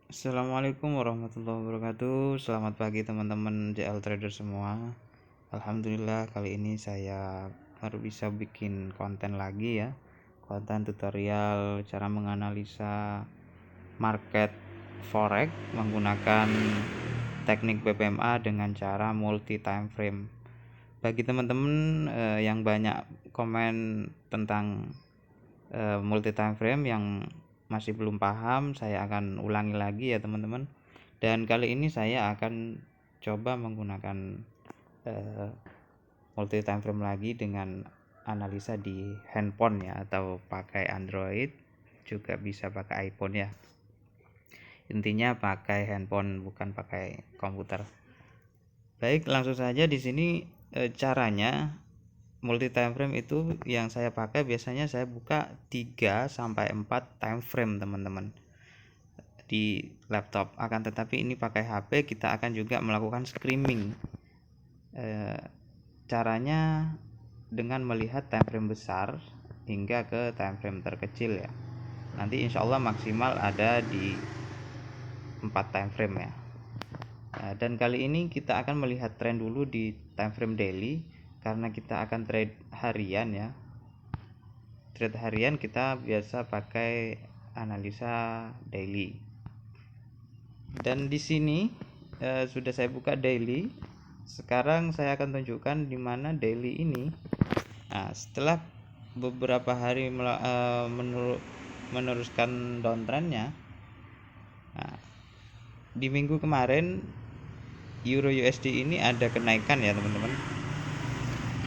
Assalamualaikum warahmatullahi wabarakatuh. Selamat pagi teman-teman JL Trader semua. Alhamdulillah kali ini saya baru bisa bikin konten lagi ya. Konten tutorial cara menganalisa market forex menggunakan teknik BPMA dengan cara multi time frame. Bagi teman-teman yang banyak komen tentang multi time frame yang masih belum paham, saya akan ulangi lagi ya teman-teman. Dan kali ini saya akan coba menggunakan multi time frame lagi dengan analisa di handphone ya, atau pakai Android, juga bisa pakai iPhone ya. Intinya pakai handphone, bukan pakai komputer. Baik, langsung saja. Di sini caranya multi time frame itu yang saya pakai, biasanya saya buka 3 sampai 4 time frame teman-teman di laptop. Akan tetapi ini pakai HP, kita akan juga melakukan screening. Caranya dengan melihat time frame besar hingga ke time frame terkecil ya. Nanti insya Allah maksimal ada di 4 time frame ya. Dan kali ini kita akan melihat tren dulu di time frame daily, karena kita akan trade harian ya. Trade harian kita biasa pakai analisa daily. Dan di sini sudah saya buka daily. Sekarang saya akan tunjukkan di mana daily ini. Nah, setelah beberapa hari meneruskan downtrendnya, nah, di minggu kemarin Euro USD ini ada kenaikan ya teman-teman.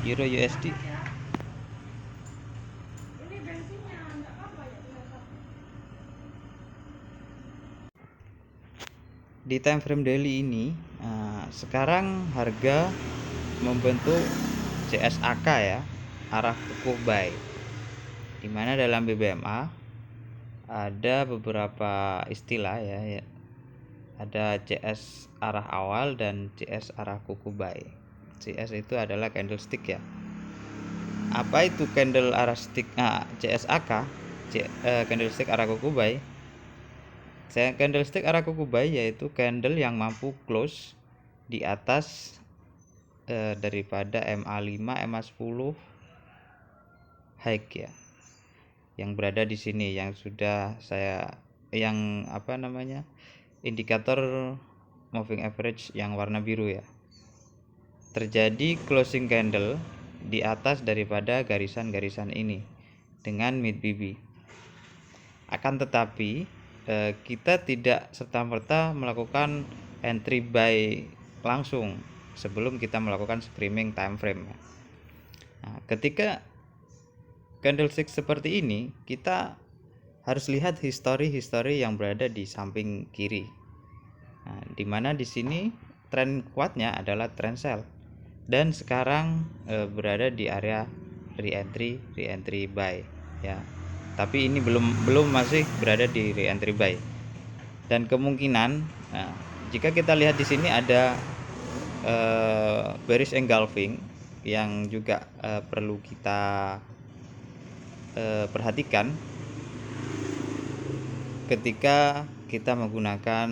Euro USD di time frame daily ini, sekarang harga membentuk CSAK ya, arah kukuh buy, dimana dalam BBMA ada beberapa istilah ya. Ada CS arah awal dan CS arah kukuh buy. CS itu adalah candlestick ya. Apa itu candle arah stick? CSAK, candlestick arah kukuh buy. Candlestick arah kukuh buy yaitu candle yang mampu close di atas daripada MA5, MA10 high ya, yang berada di sini, yang sudah saya indikator moving average yang warna biru ya. Terjadi closing candle di atas daripada garisan-garisan ini dengan mid BB. Akan tetapi kita tidak serta-merta melakukan entry buy langsung sebelum kita melakukan screening time frame. Nah, ketika candlestick seperti ini, kita harus lihat history yang berada di samping kiri. Nah, dimana di sini tren kuatnya adalah tren sell, dan sekarang berada di area re-entry buy ya. Tapi ini belum masih berada di re-entry buy. Dan kemungkinan, jika kita lihat di sini ada bearish engulfing yang juga perlu kita perhatikan ketika kita menggunakan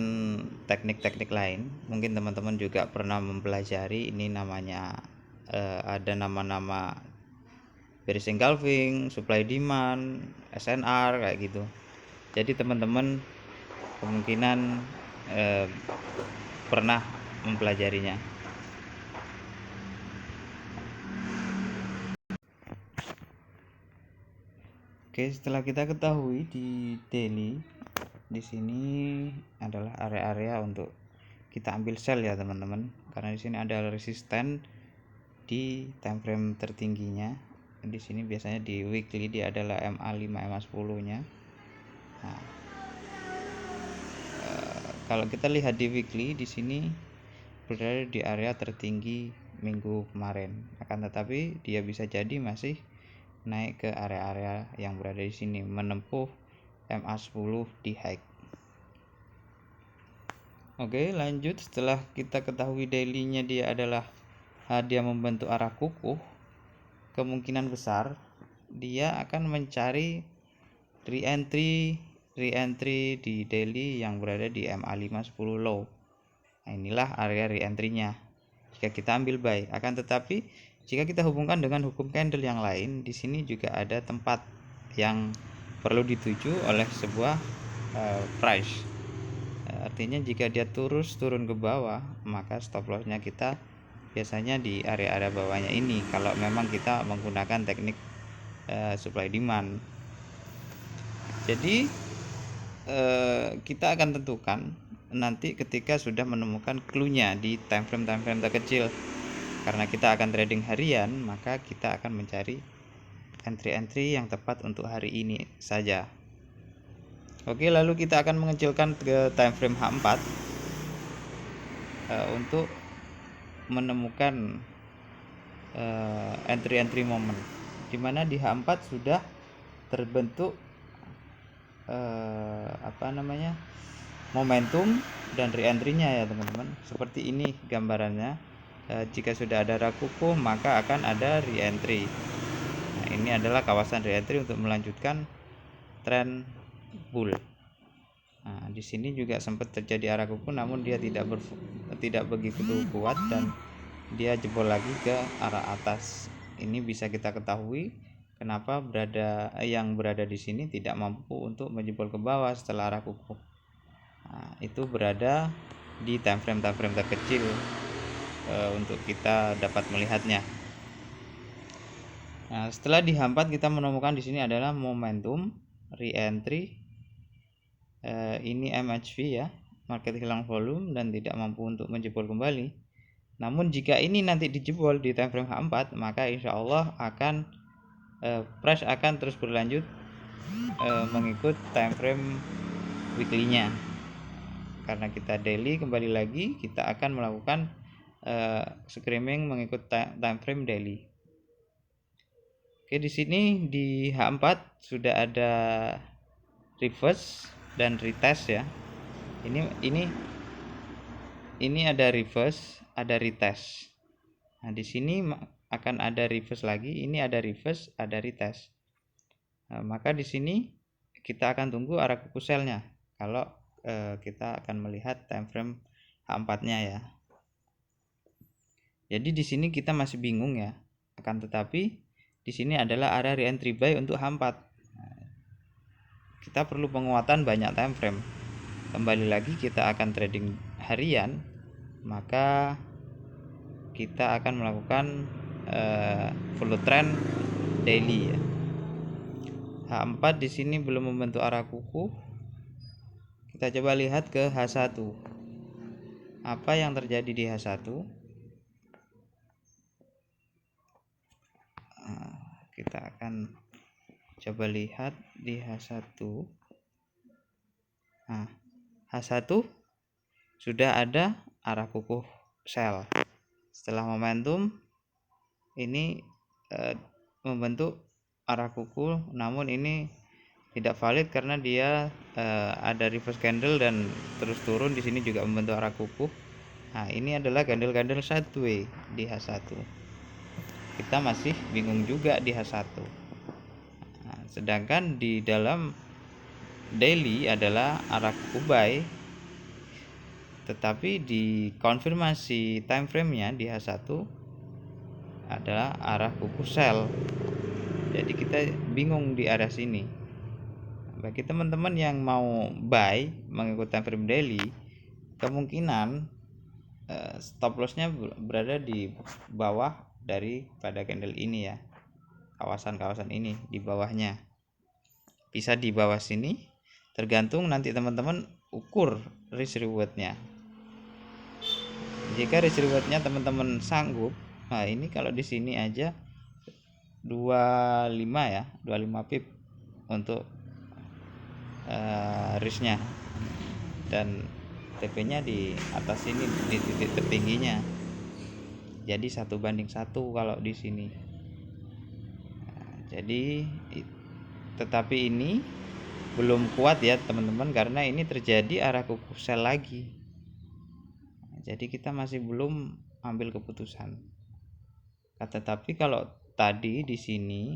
teknik-teknik lain. Mungkin teman-teman juga pernah mempelajari ini, namanya ada nama-nama bearish engulfing, supply demand, SNR kayak gitu. Jadi teman-teman kemungkinan pernah mempelajarinya. Oke, setelah kita ketahui di daily, di sini adalah area-area untuk kita ambil sell ya teman-teman, karena di sini ada resisten di time frame tertingginya. Di sini biasanya di weekly dia adalah MA5, MA10 nya. Nah, kalau kita lihat di weekly, di sini berada di area tertinggi minggu kemarin. Akan tetapi dia bisa jadi masih naik ke area-area yang berada di sini, menempuh MA10 di high. Oke, lanjut. Setelah kita ketahui daily-nya dia membentuk arah kukuh, kemungkinan besar dia akan mencari re-entry re-entry di daily yang berada di MA510 low. Nah, inilah area re-entry-nya jika kita ambil buy. Akan tetapi jika kita hubungkan dengan hukum candle yang lain, di sini juga ada tempat yang perlu dituju oleh sebuah price. Artinya jika dia turun ke bawah, maka stop lossnya kita biasanya di area-area bawahnya ini kalau memang kita menggunakan teknik supply demand. Jadi kita akan tentukan nanti ketika sudah menemukan clue-nya di time frame terkecil. Karena kita akan trading harian, maka kita akan mencari entry-entry yang tepat untuk hari ini saja. Oke, lalu kita akan mengecilkan ke time frame H4 untuk menemukan entry-entry moment, dimana di H4 sudah terbentuk momentum dan re-entry-nya ya teman-teman. Seperti ini gambarannya. Jika sudah ada arah kukuh, maka akan ada re-entry. Nah, ini adalah kawasan re-entry untuk melanjutkan tren bull. Nah, di sini juga sempat terjadi arah kukuh, namun dia tidak begitu kuat dan dia jebol lagi ke arah atas. Ini bisa kita ketahui kenapa yang berada di sini tidak mampu untuk menjebol ke bawah setelah arah kukuh. Nah, itu berada di time frame terkecil untuk kita dapat melihatnya. Nah, setelah di H4 kita menemukan di sini adalah momentum re-entry. Ini MHV ya, market hilang volume dan tidak mampu untuk menjebol kembali. Namun jika ini nanti dijebol di time frame H4, maka insya Allah akan price akan terus berlanjut mengikut time frame weekly-nya. Karena kita daily, kembali lagi kita akan melakukan screaming mengikut time frame daily. Oke, di sini di H4 sudah ada reverse dan retest ya. Ini ada reverse, ada retest. Nah, di sini akan ada reverse lagi, ini ada reverse, ada retest. Nah, maka di sini kita akan tunggu arah kuku sell-nya kalau kita akan melihat time frame H4-nya ya. Jadi di sini kita masih bingung ya. Akan tetapi di sini adalah area re-entry buy untuk H4. Kita perlu penguatan banyak time frame. Kembali lagi kita akan trading harian, maka kita akan melakukan follow trend daily ya. H4 di sini belum membentuk arah kuku. Kita coba lihat ke H1. Apa yang terjadi di H1? Kita akan coba lihat di H1. Nah, H1 sudah ada arah kukuh sell. Setelah momentum ini membentuk arah kukuh, namun ini tidak valid karena dia ada reverse candle dan terus turun. Di sini juga membentuk arah kukuh. Nah, ini adalah candle sideways di H1. Kita masih bingung juga di H1. Nah, sedangkan di dalam daily adalah arah kukuh buy, tetapi di konfirmasi time frame-nya di H1 adalah arah kukuh sell. Jadi kita bingung di area sini. Bagi teman-teman yang mau buy mengikuti time frame daily, kemungkinan stop loss-nya berada di bawah daripada candle ini ya. Kawasan-kawasan ini di bawahnya. Bisa di bawah sini, tergantung nanti teman-teman ukur risk reward-nya. Jika risk reward-nya teman-teman sanggup, nah ini kalau di sini aja 25 ya, 25 pip untuk risknya, dan TP-nya di atas ini di titik tertingginya. Jadi 1:1 kalau di sini. Jadi tetapi ini belum kuat ya teman-teman, karena ini terjadi arah kukuh sell lagi. Jadi kita masih belum ambil keputusan. Tetapi kalau tadi di sini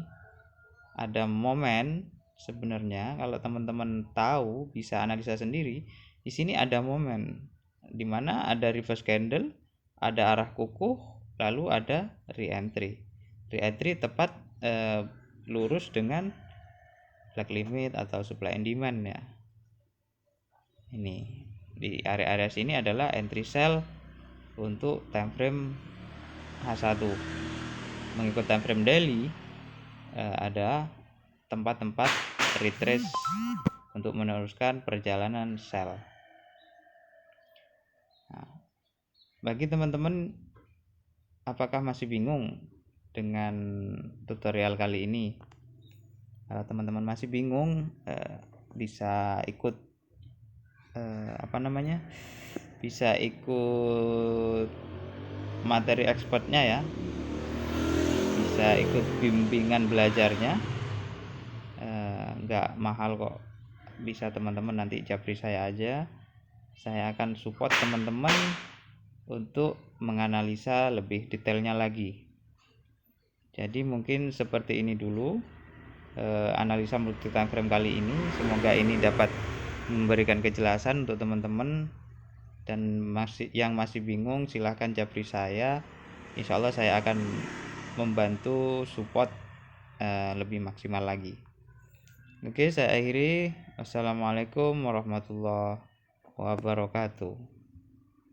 ada momen sebenarnya kalau teman-teman tahu bisa analisa sendiri, di sini ada momen di mana ada reverse candle, ada arah kukuh, lalu ada re-entry. Re-entry tepat lurus dengan black limit atau supply and demand ya. Ini di area-area sini adalah entry sell untuk time frame H1. Mengikut time frame daily ada tempat-tempat retrace untuk meneruskan perjalanan sell. Nah, bagi teman-teman apakah masih bingung dengan tutorial kali ini? Kalau teman-teman masih bingung, bisa ikut bisa ikut materi expertnya ya, bisa ikut bimbingan belajarnya, nggak mahal kok, bisa teman-teman nanti japri saya aja, saya akan support teman-teman untuk menganalisa lebih detailnya lagi. Jadi mungkin seperti ini dulu analisa multi time frame kali ini. Semoga ini dapat memberikan kejelasan untuk teman-teman, dan yang masih bingung silahkan japri saya. Insya Allah saya akan membantu support lebih maksimal lagi. Oke, saya akhiri. Wassalamualaikum warahmatullahi wabarakatuh.